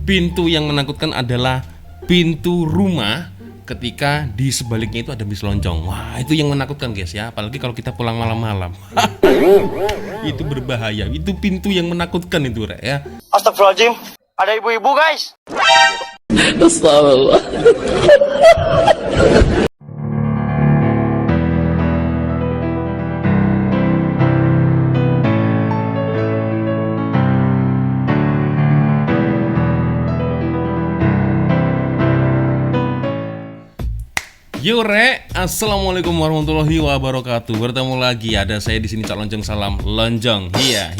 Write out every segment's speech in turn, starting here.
pintu yang menakutkan adalah pintu rumah ketika di sebaliknya itu ada bis loncong. Wah, itu yang menakutkan guys ya, apalagi kalau kita pulang malam-malam. Itu berbahaya, itu pintu yang menakutkan itu Rek ya. Astagfirullahaladzim, ada ibu-ibu guys. Astagfirullah. Yo Rek, assalamualaikum warahmatullahi wabarakatuh. Bertemu lagi ada saya di sini Cak Lonjong Salam Lonjong. Iya.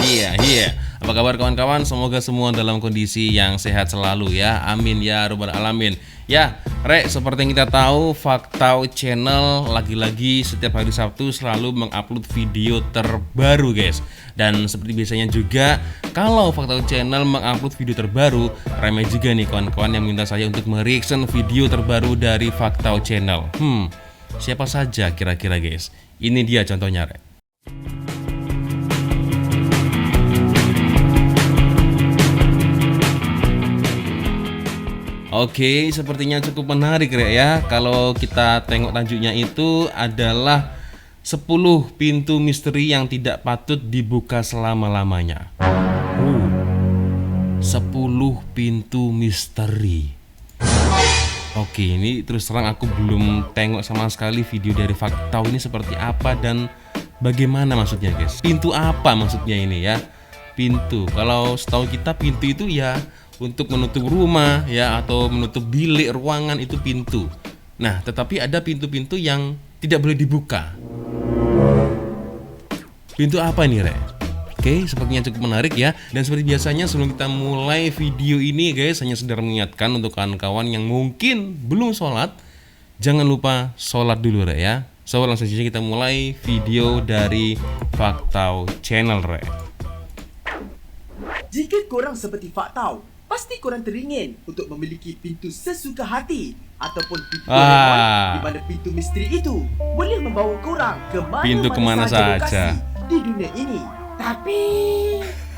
Apa kabar kawan-kawan? Semoga semua dalam kondisi yang sehat selalu ya. Amin ya rabbal alamin. Ya, Rek, seperti yang kita tahu, Faktau Channel lagi-lagi setiap hari Sabtu selalu mengupload video terbaru, guys. Dan seperti biasanya juga, kalau Faktau Channel mengupload video terbaru, ramai juga nih kawan-kawan yang minta saya untuk mereaction video terbaru dari Faktau Channel. Siapa saja kira-kira, guys? Ini dia contohnya, Rek. Oke, sepertinya cukup menarik Rek ya. Kalau kita tengok tajuknya itu adalah 10 pintu misteri yang tidak patut dibuka selama-lamanya. 10 pintu misteri. Oke, ini terus terang aku belum tengok sama sekali video dari Faktau ini seperti apa dan bagaimana maksudnya guys. Pintu apa maksudnya ini ya? Pintu, kalau setahu kita pintu itu ya untuk menutup rumah ya atau menutup bilik ruangan itu pintu. Nah, tetapi ada pintu-pintu yang tidak boleh dibuka. Pintu apa ini, Rek? Oke, sepertinya cukup menarik ya. Dan seperti biasanya sebelum kita mulai video ini guys, hanya sekedar mengingatkan untuk kawan-kawan yang mungkin belum sholat, jangan lupa sholat dulu Rek ya. So, langsung saja kita mulai video dari Faktau Channel, Rek. Jika korang seperti Faktau, pasti korang teringin untuk memiliki pintu sesuka hati ataupun pintu Doraemon di mana pintu misteri itu boleh membawa korang ke mana-mana saja lokasi di dunia ini. Tapi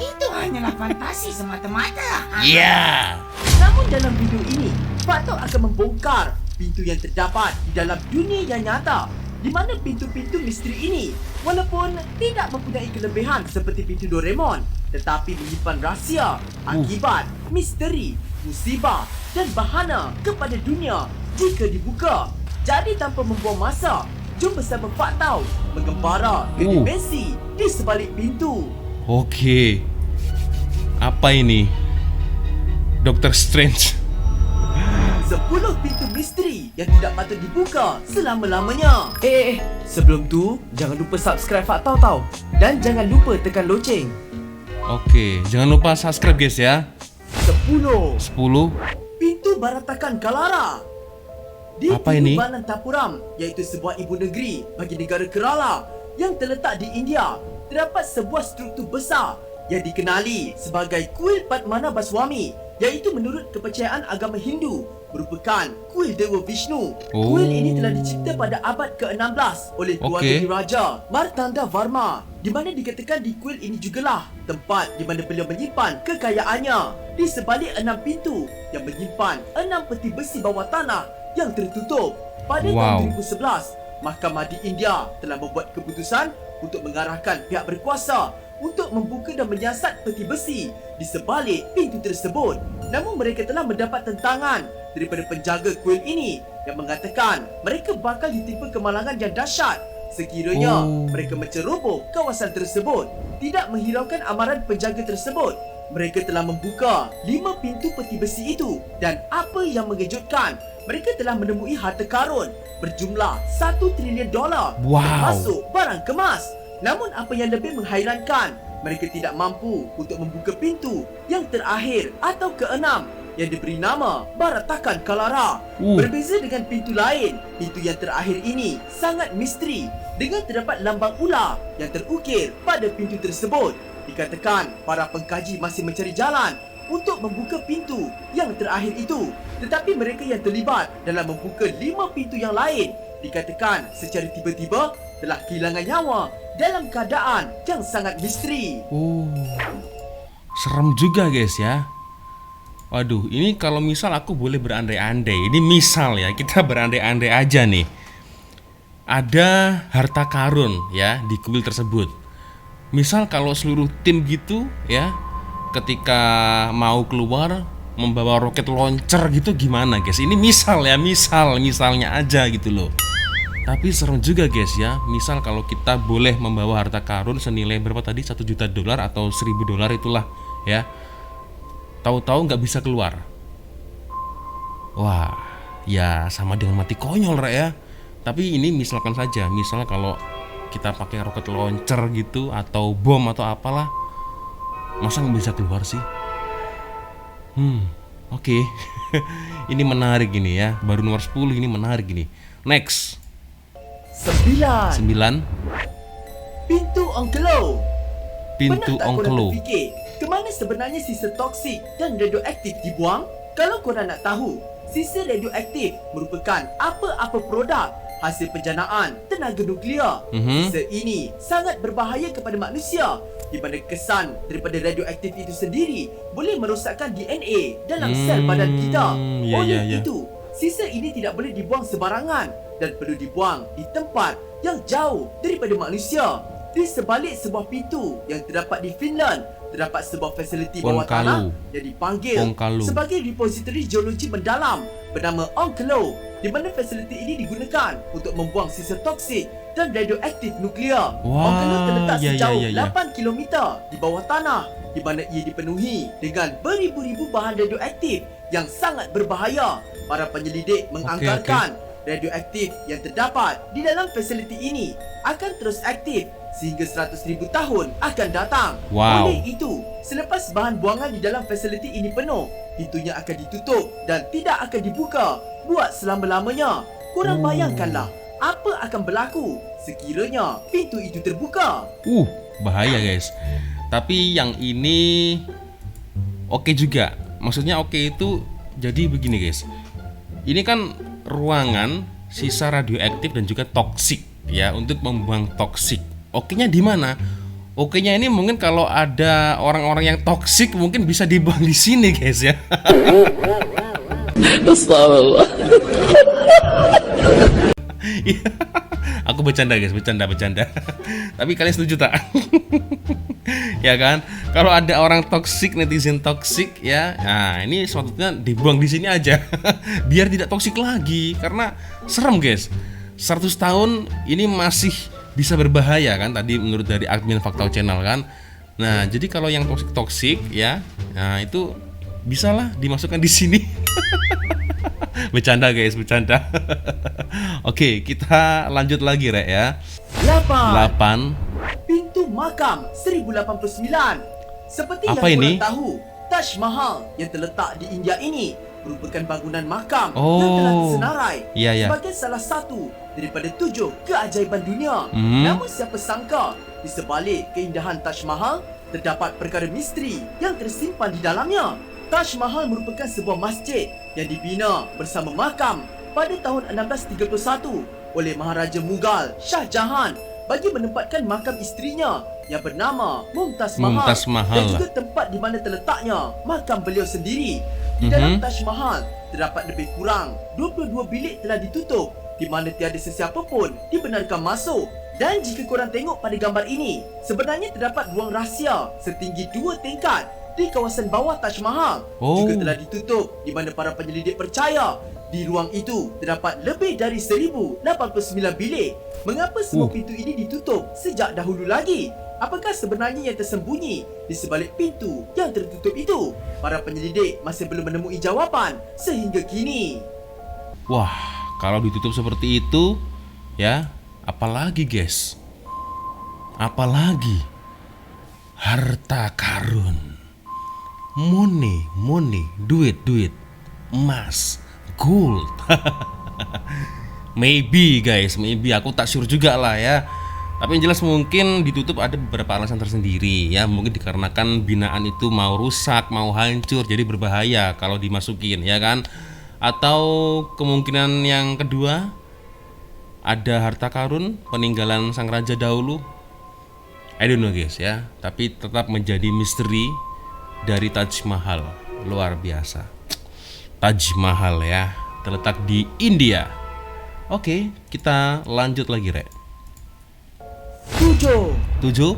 itu hanyalah fantasi semata-mata. Yeah. Namun dalam video ini, Faktau akan membongkar pintu yang terdapat di dalam dunia yang nyata, di mana pintu-pintu misteri ini walaupun tidak mempunyai kelebihan seperti pintu Doraemon, tetapi menyimpan rahsia, akibat, misteri, musibah dan bahana kepada dunia jika dibuka. Jadi tanpa membuang masa, jom bersama Faktau menggembara ke dimensi di sebalik pintu. Oke. Apa ini? Dr. Strange. 10 pintu misteri yang tidak patut dibuka selama-lamanya. Sebelum tu, jangan lupa subscribe Faktau tau. Dan jangan lupa tekan loceng. Oke, jangan lupa subscribe guys ya. 10 Pintu Baratakan Kalara. Di apa ini? Tiruvananthapuram, iaitu sebuah ibu negeri bagi negara Kerala yang terletak di India, terdapat sebuah struktur besar yang dikenali sebagai Kuil Padmanabhaswamy, iaitu menurut kepercayaan agama Hindu merupakan kuil Dewa Vishnu. Kuil ini telah dicipta pada abad ke-16 oleh keluarga Diraja Martanda Varma, di mana dikatakan di kuil ini jugalah tempat di mana beliau menyimpan kekayaannya. Di sebalik 6 pintu yang menyimpan 6 peti besi bawah tanah yang tertutup. Pada tahun 2011, Mahkamah di India telah membuat keputusan untuk mengarahkan pihak berkuasa untuk membuka dan menyiasat peti besi di sebalik pintu tersebut. Namun mereka telah mendapat tentangan daripada penjaga kuil ini yang mengatakan mereka bakal ditimpa kemalangan yang dahsyat sekiranya mereka menceroboh kawasan tersebut. Tidak menghiraukan amaran penjaga tersebut, mereka telah membuka 5 pintu peti besi itu, dan apa yang mengejutkan, mereka telah menemui harta karun berjumlah $1 triliun termasuk barang kemas. Namun apa yang lebih menghairankan, mereka tidak mampu untuk membuka pintu yang terakhir atau keenam yang diberi nama Baratakan Kalara. Berbeza dengan pintu lain, pintu yang terakhir ini sangat misteri dengan terdapat lambang ular yang terukir pada pintu tersebut. Dikatakan para pengkaji masih mencari jalan untuk membuka pintu yang terakhir itu, tetapi mereka yang terlibat dalam membuka 5 pintu yang lain dikatakan secara tiba-tiba telah kehilangan nyawa dalam keadaan yang sangat misteri. Serem juga guys ya. Waduh, ini kalau misal aku boleh berandai-andai. Ini misal ya, kita berandai-andai aja nih. Ada harta karun ya di kuil tersebut. Misal kalau seluruh tim gitu ya, ketika mau keluar membawa roket launcher gitu gimana guys? Ini misal ya, misalnya aja gitu loh. Tapi serem juga guys ya. Misal kalau kita boleh membawa harta karun senilai berapa tadi? 1 juta dolar atau 1000 dolar itulah ya. Tahu-tahu nggak bisa keluar. Wah, ya sama dengan mati konyol Rek ya. Tapi ini misalkan saja, misal kalau kita pakai roket launcher gitu atau bom atau apalah, masa nggak bisa keluar sih? Oke. Ini menarik ini ya. Baru nomor 10 ini menarik ini. Next. 9. 9. Pintu Ongkelo. Pintu Pernah tak korang Ongkelo. terfikir kemana sebenarnya sisa toksik dan radioaktif dibuang? Kalau korang nak tahu, sisa radioaktif merupakan apa-apa produk hasil penjanaan tenaga nuklear. Sisa ini sangat berbahaya kepada manusia di mana kesan daripada radioaktif itu sendiri boleh merosakkan DNA dalam sel badan kita. Oleh itu, sisa ini tidak boleh dibuang sembarangan dan perlu dibuang di tempat yang jauh daripada manusia. Di sebalik sebuah pintu yang terdapat di Finland, terdapat sebuah fasiliti bawah tanah yang dipanggil sebagai repository geologi mendalam bernama Onkelo, di mana fasiliti ini digunakan untuk membuang sisa toksik dan radioaktif nuklear. Onkelo terletak sejauh 8 km di bawah tanah, di mana ia dipenuhi dengan beribu-ribu bahan radioaktif yang sangat berbahaya. Para penyelidik menganggarkan radioaktif yang terdapat di dalam fasiliti ini akan terus aktif sehingga 100,000 tahun akan datang. Oleh itu, selepas bahan buangan di dalam fasiliti ini penuh, pintunya akan ditutup dan tidak akan dibuka buat selama-lamanya. Korang bayangkanlah apa akan berlaku sekiranya pintu itu terbuka. Bahaya guys. Tapi yang ini oke juga. Maksudnya oke itu jadi begini guys. Ini kan ruangan sisa radioaktif dan juga toksik ya, untuk membuang toksik. Okenya di mana? Okenya ini mungkin kalau ada orang-orang yang toksik mungkin bisa dibuang di sini guys ya. Astagfirullah. Aku bercanda guys, bercanda. Tapi kalian setuju tak? Ya kan? Kalau ada orang toksik, netizen toksik ya, nah ini sepatutnya dibuang di sini aja. Biar tidak toksik lagi, karena serem guys. 100 tahun ini masih bisa berbahaya kan, tadi menurut dari admin Faktau Channel kan. Nah, jadi kalau yang toksik ya, nah itu bisalah dimasukkan di sini. Bercanda guys, bercanda. Oke, kita lanjut lagi Rek ya. 8. Pintu makam 1089. Seperti apa yang ini? korang tahu, Taj Mahal yang terletak di India ini merupakan bangunan makam yang telah disenarai sebagai salah satu daripada 7 keajaiban dunia. Namun siapa sangka di sebalik keindahan Taj Mahal terdapat perkara misteri yang tersimpan di dalamnya. Taj Mahal merupakan sebuah masjid yang dibina bersama makam pada tahun 1631 oleh Maharaja Mughal Shah Jahan bagi menempatkan makam isterinya yang bernama Mumtaz Mahal, dan juga tempat di mana terletaknya makam beliau sendiri. Di dalam Taj Mahal terdapat lebih kurang 22 bilik telah ditutup di mana tiada sesiapa pun dibenarkan masuk. Dan jika korang tengok pada gambar ini, sebenarnya terdapat ruang rahsia setinggi 2 tingkat di kawasan bawah Taj Mahal juga telah ditutup, di mana para penyelidik percaya di ruang itu terdapat lebih dari 1089 bilik. Mengapa semua pintu ini ditutup sejak dahulu lagi? Apakah sebenarnya yang tersembunyi di sebalik pintu yang tertutup itu? Para penyelidik masih belum menemui jawapan sehingga kini. Wah, kalau ditutup seperti itu ya, apalagi guys? Apalagi harta karun, money, duit, emas, gold. Maybe guys, maybe, aku tak sure juga lah ya. Tapi yang jelas mungkin ditutup ada beberapa alasan tersendiri ya. Mungkin dikarenakan binaan itu mau rusak, mau hancur, jadi berbahaya kalau dimasukin ya kan. Atau kemungkinan yang kedua, ada harta karun peninggalan sang raja dahulu. I don't know guys ya. Tapi tetap menjadi misteri dari Taj Mahal. luar biasa. Taj Mahal ya, terletak di India. Oke, kita lanjut lagi, Rek. 7. 7.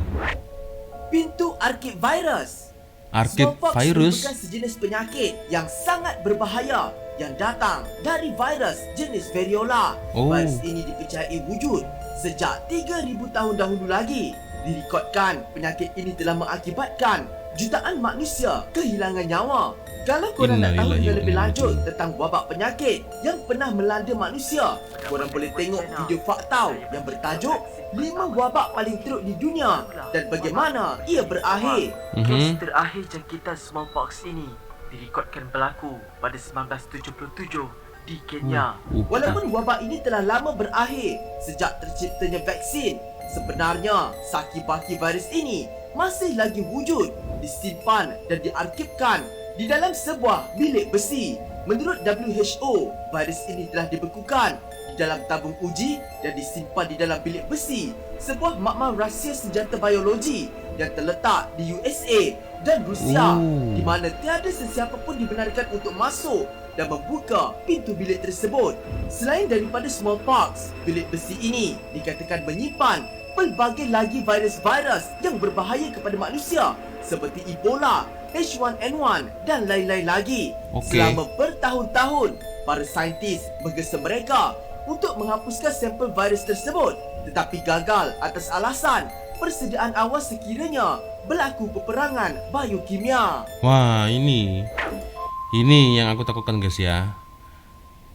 Pintu arkid virus. Arkid Smallpox virus. merupakan sejenis penyakit yang sangat berbahaya yang datang dari virus jenis variola. Oh. Virus ini dipercayai wujud sejak 3,000 tahun dahulu lagi. Direkodkan penyakit ini telah mengakibatkan jutaan manusia kehilangan nyawa. Kalau korang nak tahu Innalillahi dengan wa lebih inna lanjut ilaihi tentang wabak penyakit yang pernah melanda manusia, korang boleh tengok video faktau yang bertajuk 5 wabak paling teruk di dunia dan bagaimana ia berakhir. Mhm. Terakhir jangkitan smallpox ini direkodkan berlaku pada 1977 di Kenya. Walaupun wabak ini telah lama berakhir sejak terciptanya vaksin, sebenarnya saki-baki virus ini masih lagi wujud, disimpan dan diarsipkan di dalam sebuah bilik besi. Menurut WHO, virus ini telah dibekukan di dalam tabung uji dan disimpan di dalam bilik besi, sebuah makmal rahsia senjata biologi yang terletak di USA dan Rusia, di mana tiada sesiapa pun dibenarkan untuk masuk dan membuka pintu bilik tersebut. Selain daripada smallpox, bilik besi ini dikatakan menyimpan pelbagai lagi virus-virus yang berbahaya kepada manusia seperti Ebola, H1N1 dan lain-lain lagi. Okey. Selama bertahun-tahun, para saintis menggesa mereka untuk menghapuskan sampel virus tersebut, tetapi gagal atas alasan persediaan awal sekiranya berlaku peperangan biokimia. Wah, ini yang aku takutkan, guys ya.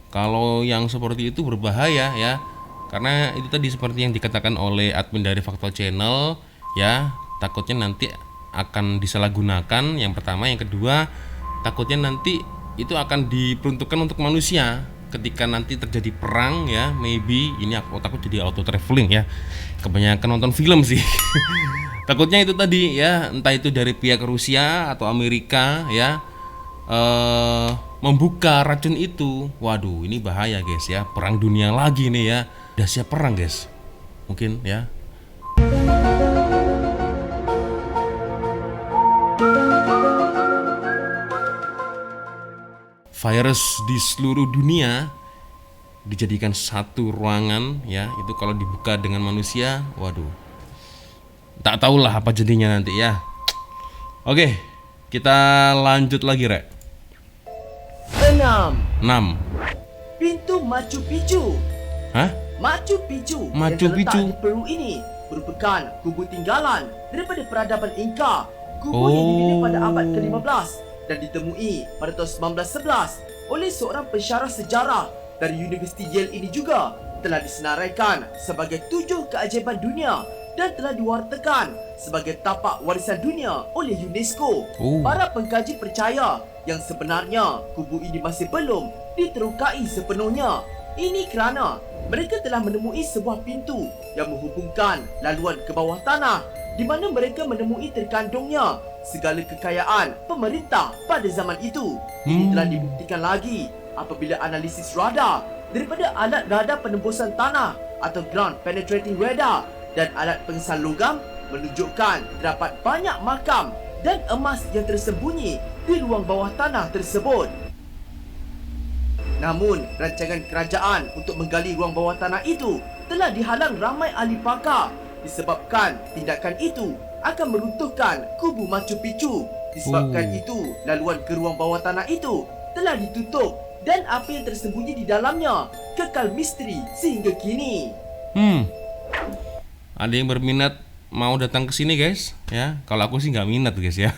Kalau yang seperti itu berbahaya ya. Karena itu tadi seperti yang dikatakan oleh admin dari Fakta Channel ya, takutnya nanti akan disalahgunakan. Yang pertama, yang kedua, takutnya nanti itu akan diperuntukkan untuk manusia ketika nanti terjadi perang ya. Maybe ini aku takut jadi auto traveling ya. Kebanyakan nonton film sih. Takutnya itu tadi ya, entah itu dari pihak Rusia atau Amerika ya, membuka racun itu. Waduh, ini bahaya guys ya. Perang dunia lagi nih ya. Udah siap perang guys. Mungkin ya. Virus di seluruh dunia dijadikan satu ruangan ya. Itu kalau dibuka dengan manusia, waduh, tak tahulah apa jadinya nanti ya. Oke, kita lanjut lagi, Rek. 6. 6. Pintu Machu Picchu. Hah? Machu Picchu Machu yang terletak Picchu. di Peru ini merupakan kubu tinggalan daripada peradaban Inca. Kubu yang dibina pada abad ke-15 dan ditemui pada tahun 1911 oleh seorang pensyarah sejarah dari Universiti Yale ini juga telah disenaraikan sebagai 7 keajaiban dunia dan telah diwartakan sebagai tapak warisan dunia oleh UNESCO. Para pengkaji percaya yang sebenarnya kubu ini masih belum diterokai sepenuhnya. Ini kerana mereka telah menemui sebuah pintu yang menghubungkan laluan ke bawah tanah, di mana mereka menemui terkandungnya segala kekayaan pemerintah pada zaman itu. Ini telah dibuktikan lagi apabila analisis radar daripada alat radar penembusan tanah atau ground penetrating radar dan alat pengesan logam menunjukkan terdapat banyak makam dan emas yang tersembunyi di ruang bawah tanah tersebut. Namun, rancangan kerajaan untuk menggali ruang bawah tanah itu telah dihalang ramai ahli pakar disebabkan tindakan itu akan meruntuhkan kubu Machu Picchu. Disebabkan itu, laluan ke ruang bawah tanah itu telah ditutup dan apa yang tersembunyi di dalamnya kekal misteri sehingga kini. Ada yang berminat mau datang ke sini guys ya. Kalau aku sih nggak minat guys ya.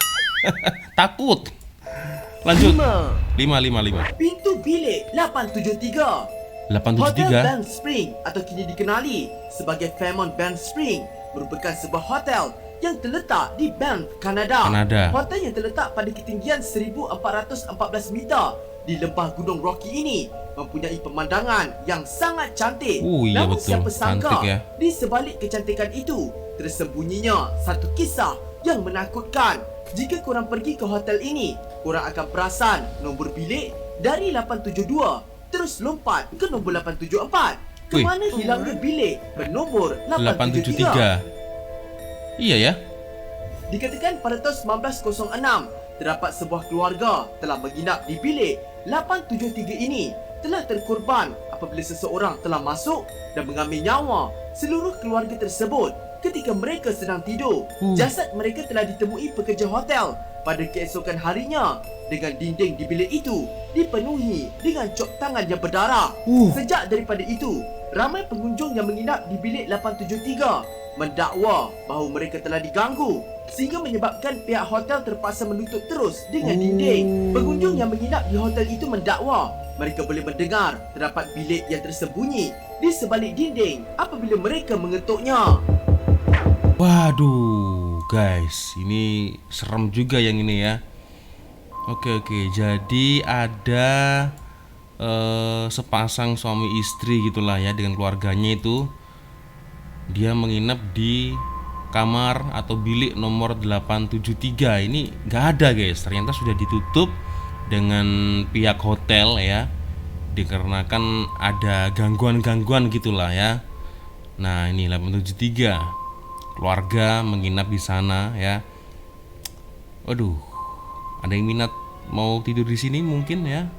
Takut. Lanjut. 5. Pintu bilik 873. 873. Hotel Band Spring atau kini dikenali sebagai Fairmont Band Spring merupakan sebuah hotel yang terletak di Banff, Kanada. Hotel yang terletak pada ketinggian 1414 meter di lembah Gunung Rocky ini mempunyai pemandangan yang sangat cantik. Iya, Namun betul. siapa sangka Cantik, ya. di sebalik kecantikan itu tersembunyinya satu kisah yang menakutkan. Jika korang pergi ke hotel ini, korang akan perasan nombor bilik dari 872 terus lompat ke nombor 874. Ke Wih. mana hilangnya bilik bernombor 873. 873? Iya ya. Dikatakan pada tahun 1906 terdapat sebuah keluarga telah menginap di bilik 873 ini telah terkorban apabila seseorang telah masuk dan mengambil nyawa seluruh keluarga tersebut ketika mereka sedang tidur. Jasad mereka telah ditemui pekerja hotel pada keesokan harinya dengan dinding di bilik itu dipenuhi dengan cop tangan yang berdarah. Sejak daripada itu, ramai pengunjung yang menginap di bilik 873 mendakwa bahawa mereka telah diganggu sehingga menyebabkan pihak hotel terpaksa menutup terus dengan dinding. Pengunjung yang menginap di hotel itu mendakwa mereka boleh mendengar terdapat bilik yang tersembunyi di sebalik dinding apabila mereka mengetuknya. Waduh, guys, ini serem juga yang ini ya. Oke, jadi ada sepasang suami istri gitulah ya dengan keluarganya itu. Dia menginap di kamar atau bilik nomor 873. Ini nggak ada, guys. Ternyata sudah ditutup dengan pihak hotel ya, dikarenakan ada gangguan-gangguan gitulah ya. Nah, ini 873. Keluarga menginap di sana ya. Waduh, ada yang minat mau tidur di sini mungkin ya.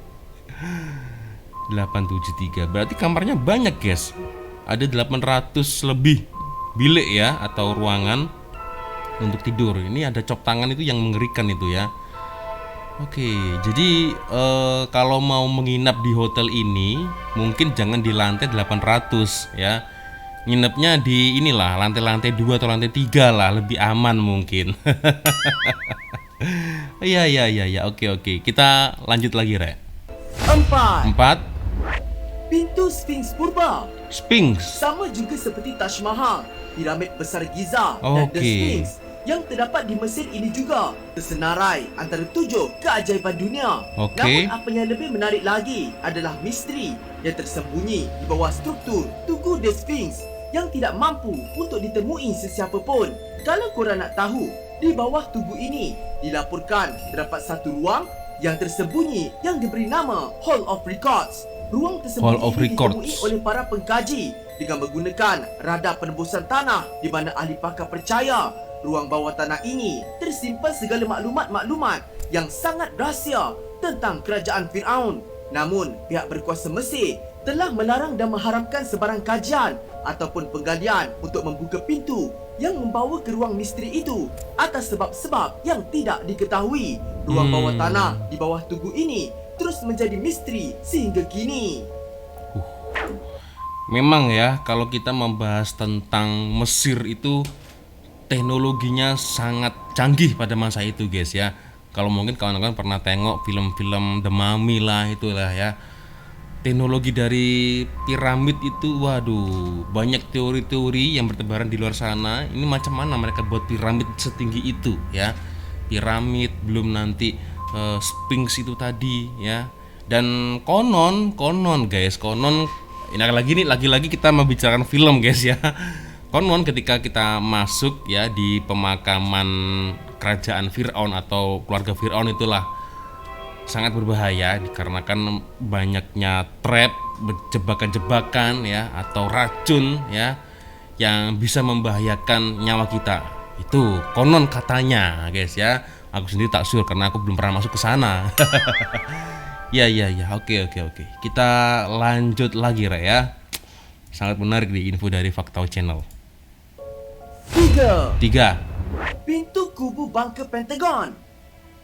873. Berarti kamarnya banyak, guys. Ada 800 lebih bilik ya atau ruangan untuk tidur. Ini ada cop tangan itu yang mengerikan itu ya. Oke, jadi kalau mau menginap di hotel ini mungkin jangan di lantai 800 ya. Nginepnya di inilah lantai-lantai 2 atau lantai 3 lah, lebih aman mungkin. Iya, oke. Kita lanjut lagi, Re. 4. Pintu Sphinx Purba. Sphinx. Sama juga seperti Taj Mahal, piramid besar Giza dan The Sphinx yang terdapat di Mesir ini juga tersenarai antara 7 keajaiban dunia. Namun apa yang lebih menarik lagi adalah misteri yang tersembunyi di bawah struktur Tugu The Sphinx yang tidak mampu untuk ditemui sesiapa pun. Kalau korang nak tahu, di bawah tugu ini dilaporkan terdapat satu ruang yang tersembunyi yang diberi nama Hall of Records. Ruang tersembunyi ini ditemui oleh para pengkaji dengan menggunakan radar penembusan tanah, di mana ahli pakar percaya ruang bawah tanah ini tersimpan segala maklumat-maklumat yang sangat rahsia tentang kerajaan Firaun. Namun, pihak berkuasa Mesir telah melarang dan mengharamkan sebarang kajian ataupun penggalian untuk membuka pintu yang membawa ke ruang misteri itu atas sebab-sebab yang tidak diketahui. Ruang bawah tanah di bawah tugu ini terus menjadi misteri sehingga kini. Memang ya, kalau kita membahas tentang Mesir itu teknologinya sangat canggih pada masa itu, guys ya. Kalau mungkin kawan-kawan pernah tengok film-film The Mummy lah, itulah ya. Teknologi dari piramid itu, waduh, banyak teori-teori yang bertebaran di luar sana. Ini macam mana mereka buat piramid setinggi itu ya. Piramid, belum nanti Sphinx itu tadi ya. Dan konon guys, ini lagi-lagi kita membicarakan film, guys ya. Konon ketika kita masuk ya di pemakaman kerajaan Firaun atau keluarga Firaun itulah sangat berbahaya dikarenakan banyaknya trap, jebakan-jebakan ya atau racun ya yang bisa membahayakan nyawa kita. Itu konon katanya, guys ya. Aku sendiri tak sure karena aku belum pernah masuk ke sana. Ya, oke. Kita lanjut lagi, Re ya. Sangat menarik di info dari Faktau Channel. 3. Pintu kubu bunker Pentagon.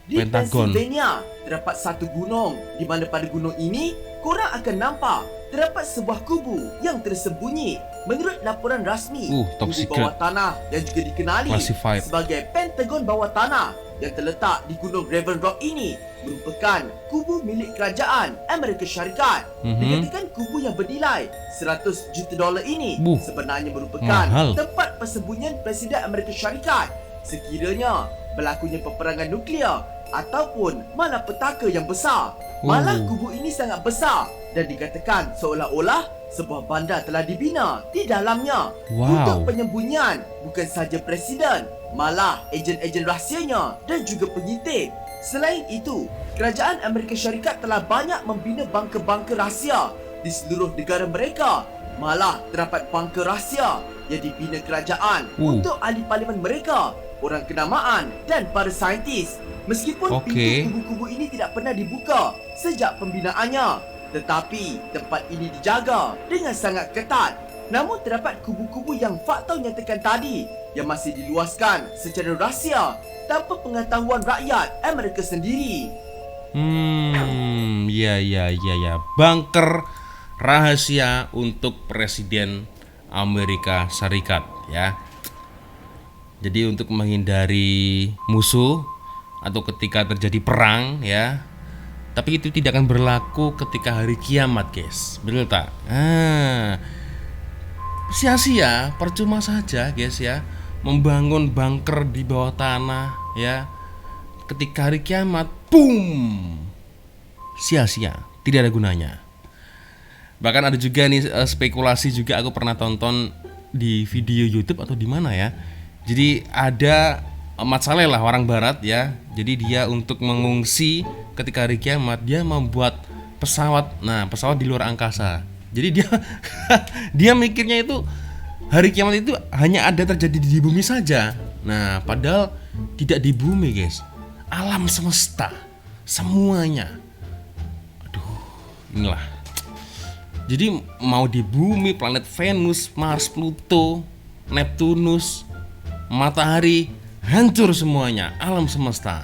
Di Pennsylvania terdapat satu gunung di mana pada gunung ini korang akan nampak terdapat sebuah kubu yang tersembunyi. Menurut laporan rasmi, kubu bawah tanah yang juga dikenali sebagai Pentagon bawah tanah yang terletak di gunung Raven Rock ini merupakan kubu milik kerajaan Amerika Syarikat. Dikatakan kubu yang bernilai $100 juta ini sebenarnya merupakan tempat persembunyian Presiden Amerika Syarikat sekiranya berlakunya peperangan nuklear ataupun malapetaka yang besar. Malah kubu ini sangat besar dan dikatakan seolah-olah sebuah bandar telah dibina di dalamnya untuk penyembunyian bukan sahaja presiden, malah ejen-ejen rahsianya dan juga penyintir. Selain itu, kerajaan Amerika Syarikat telah banyak membina bunker-bunker rahsia di seluruh negara mereka. Malah terdapat bunker rahsia yang dibina kerajaan untuk ahli parlimen mereka, orang kenamaan dan para saintis. Meskipun Okey. pintu kubu-kubu ini tidak pernah dibuka sejak pembinaannya, tetapi tempat ini dijaga dengan sangat ketat. Namun terdapat kubu-kubu yang fakta nyatakan tadi yang masih diluaskan secara rahsia tanpa pengetahuan rakyat Amerika sendiri. Ya. Bunker rahasia untuk Presiden Amerika Serikat ya. Jadi untuk menghindari musuh atau ketika terjadi perang ya. Tapi itu tidak akan berlaku ketika hari kiamat, guys. Betul tak? Sia-sia, percuma saja, guys ya, membangun bunker di bawah tanah ya. Ketika hari kiamat, boom, sia-sia, tidak ada gunanya. Bahkan ada juga nih spekulasi juga, aku pernah tonton di video YouTube atau di mana ya. Jadi ada Mat Saleh lah, orang barat ya. Jadi dia untuk mengungsi ketika hari kiamat, dia membuat pesawat. Nah, pesawat di luar angkasa. Jadi dia dia mikirnya itu hari kiamat itu hanya ada terjadi di bumi saja. Nah, padahal tidak di bumi, guys. Alam semesta semuanya. Aduh, inilah. Jadi mau di bumi, planet Venus, Mars, Pluto, Neptunus, matahari, hancur semuanya, alam semesta.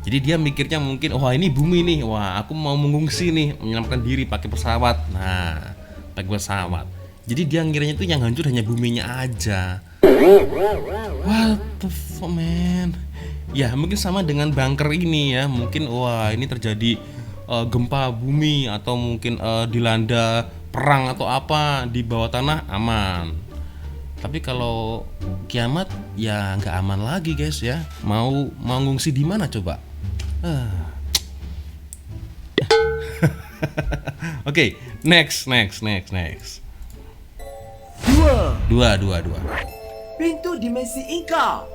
Jadi dia mikirnya mungkin, wah ini bumi nih, wah aku mau mengungsi nih, menyelamatkan diri pakai pesawat. Nah, pakai pesawat. Jadi dia ngiranya itu yang hancur hanya buminya aja. What the fuck, man? Ya mungkin sama dengan bunker ini ya. Mungkin wah ini terjadi gempa bumi atau mungkin dilanda perang atau apa di bawah tanah, aman. Tapi kalau kiamat ya nggak aman lagi, guys ya. Mau ngungsi di mana coba? Oke, next. Dua. Pintu dimensi Inka.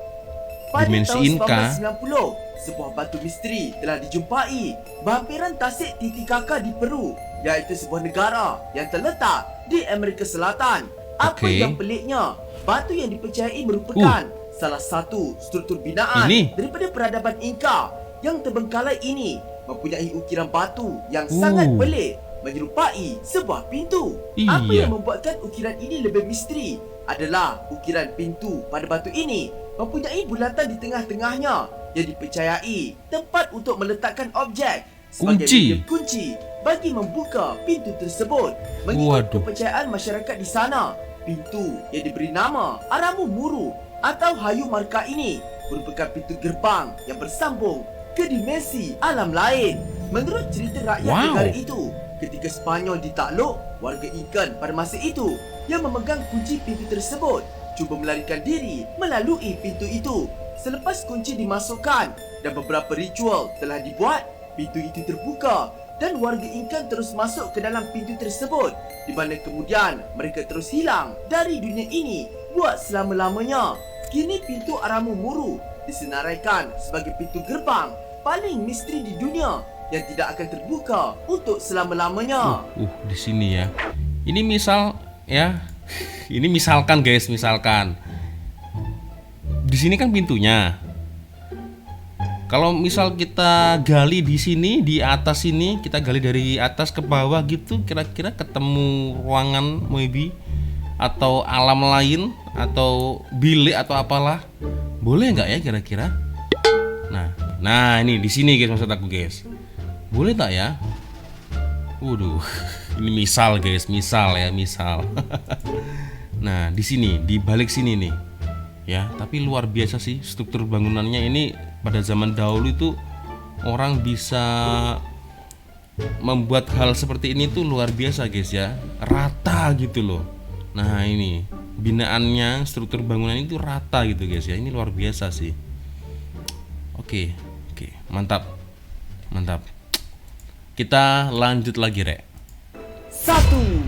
Pada Dimensi tahun Inka. 1990, sebuah batu misteri telah dijumpai berhampiran tasik Titicaca di Peru, iaitu sebuah negara yang terletak di Amerika Selatan. Apa Okey. yang peliknya, batu yang dipercayai merupakan salah satu struktur binaan Ini. daripada peradaban Inka yang terbengkalai ini mempunyai ukiran batu yang sangat pelik menyerupai sebuah pintu. Apa Iya. yang membuatkan ukiran ini lebih misteri adalah ukiran pintu pada batu ini mempunyai bulatan di tengah-tengahnya yang dipercayai tempat untuk meletakkan objek sebagai Kunci. medium kunci bagi membuka pintu tersebut. Mengikut Waduh. kepercayaan masyarakat di sana, pintu yang diberi nama Aramu Muru atau Hayu Marka ini merupakan pintu gerbang yang bersambung ke dimensi alam lain. Menurut cerita rakyat negara itu, ketika Sepanyol ditakluk, warga Incan pada masa itu yang memegang kunci pintu tersebut cuba melarikan diri melalui pintu itu. Selepas kunci dimasukkan dan beberapa ritual telah dibuat, pintu itu terbuka dan warga Incan terus masuk ke dalam pintu tersebut, di mana kemudian mereka terus hilang dari dunia ini buat selama-lamanya. Kini pintu Aramu Muru disenaraikan sebagai pintu gerbang paling misteri di dunia yang tidak akan terbuka untuk selama-lamanya. Di sini ya. Ini misal ya. Ini misalkan, guys, misalkan. Di sini kan pintunya. Kalau misal kita gali di sini, di atas sini, kita gali dari atas ke bawah gitu, kira-kira ketemu ruangan maybe atau alam lain atau bilik atau apalah. Boleh nggak ya kira-kira? Nah ini di sini, guys, maksud aku, guys. Boleh tak ya? Waduh, ini misal, guys, misal. Nah, di sini, di balik sini nih. Ya, tapi luar biasa sih struktur bangunannya ini. Pada zaman dahulu itu orang bisa membuat hal seperti ini tuh luar biasa, guys ya. Rata gitu loh. Nah, ini binaannya, struktur bangunan itu rata gitu, guys ya. Ini luar biasa sih. Oke, mantap. Kita lanjut lagi, Rek.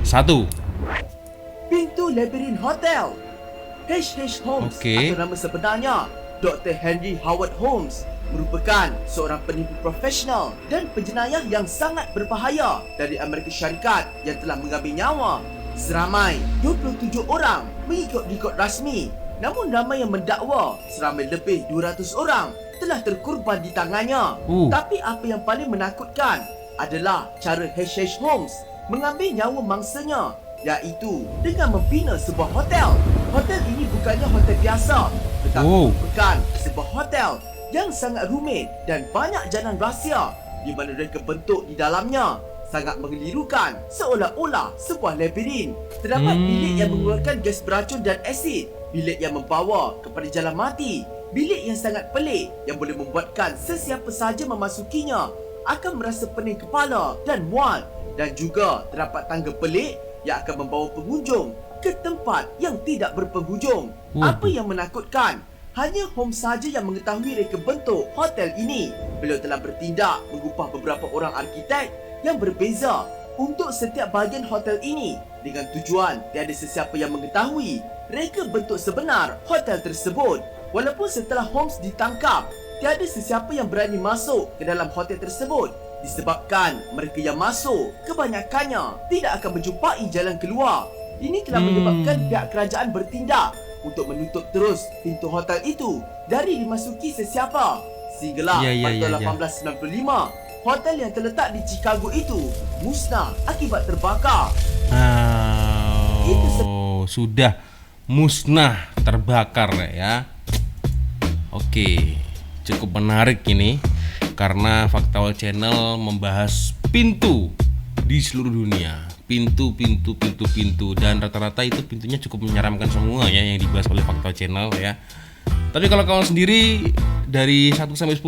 Satu. Pintu Labyrinth Hotel. H.H. Holmes Okey. atau nama sebenarnya Dr. Henry Howard Holmes merupakan seorang penipu profesional dan penjenayah yang sangat berbahaya dari Amerika Syarikat yang telah mengambil nyawa seramai 27 orang mengikut rekod rasmi. Namun ramai yang mendakwa seramai lebih 200 orang telah terkorban di tangannya. Tapi apa yang paling menakutkan adalah cara H.H. Holmes mengambil nyawa mangsanya, iaitu dengan membina sebuah hotel. Hotel ini bukannya hotel biasa, tetapi merupakan sebuah hotel yang sangat rumit dan banyak jalan rahsia di mana reka bentuk di dalamnya sangat mengelirukan, seolah-olah sebuah labirin. Terdapat bilik yang mengeluarkan gas beracun dan asid, bilik yang membawa kepada jalan mati, bilik yang sangat pelik yang boleh membuatkan sesiapa sahaja memasukinya akan merasa pening kepala dan mual, dan juga terdapat tangga pelik yang akan membawa pengunjung ke tempat yang tidak berpenghujung. Apa yang menakutkan, hanya Holmes sahaja yang mengetahui reka bentuk hotel ini. Beliau telah bertindak mengupah beberapa orang arkitek yang berbeza untuk setiap bahagian hotel ini dengan tujuan tiada sesiapa yang mengetahui reka bentuk sebenar hotel tersebut. Walaupun setelah Holmes ditangkap, tiada sesiapa yang berani masuk ke dalam hotel tersebut disebabkan mereka yang masuk kebanyakannya tidak akan menjumpai jalan keluar. Ini telah menyebabkan pihak kerajaan bertindak untuk menutup terus pintu hotel itu dari dimasuki sesiapa. Sehinggalah pada 1895, hotel yang terletak di Chicago itu musnah akibat terbakar. Sudah musnah terbakar ya. Oke, cukup menarik ini karena Fakta Channel membahas pintu di seluruh dunia. Pintu dan rata-rata itu pintunya cukup menyeramkan semua ya yang dibahas oleh Fakta Channel ya. Tapi kalau kawan sendiri dari 1 sampai 10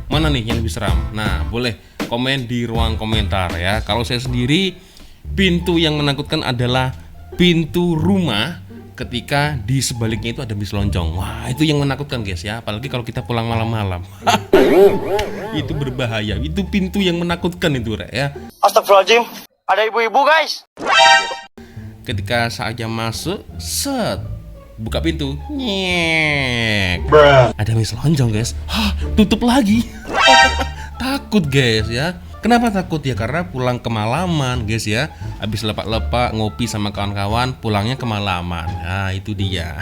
mana nih yang lebih seram? Nah, boleh komen di ruang komentar ya. Kalau saya sendiri, pintu yang menakutkan adalah pintu rumah ketika di sebaliknya itu ada bis lonjong. Wah, itu yang menakutkan guys ya, apalagi kalau kita pulang malam-malam. Itu berbahaya. Itu pintu yang menakutkan itu ya. Astagfirullahaladzim, ada ibu-ibu guys. Ketika saatnya masuk, set, buka pintu, nyek, ada mis lonjong guys. Tutup lagi. Takut guys ya. Kenapa takut ya? Karena pulang kemalaman guys ya. Habis lepak-lepak ngopi sama kawan-kawan, pulangnya kemalaman. Nah itu dia.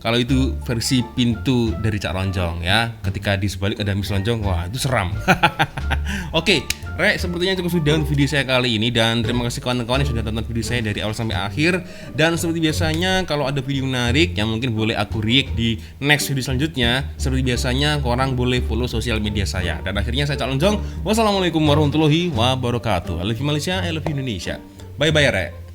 Kalau itu versi pintu dari Cak Lonjong ya. Ketika di sebalik ada mis lonjong, wah itu seram. Oke, Rek, sepertinya cukup sudah untuk video saya kali ini. Dan terima kasih kawan-kawan yang sudah tonton video saya dari awal sampai akhir. Dan seperti biasanya kalau ada video menarik yang mungkin boleh aku react di next video selanjutnya, seperti biasanya korang boleh follow sosial media saya. Dan akhirnya saya Cak Lonjong. Wassalamualaikum warahmatullahi wabarakatuh. I love you Malaysia, I love you Indonesia. Bye bye Rek.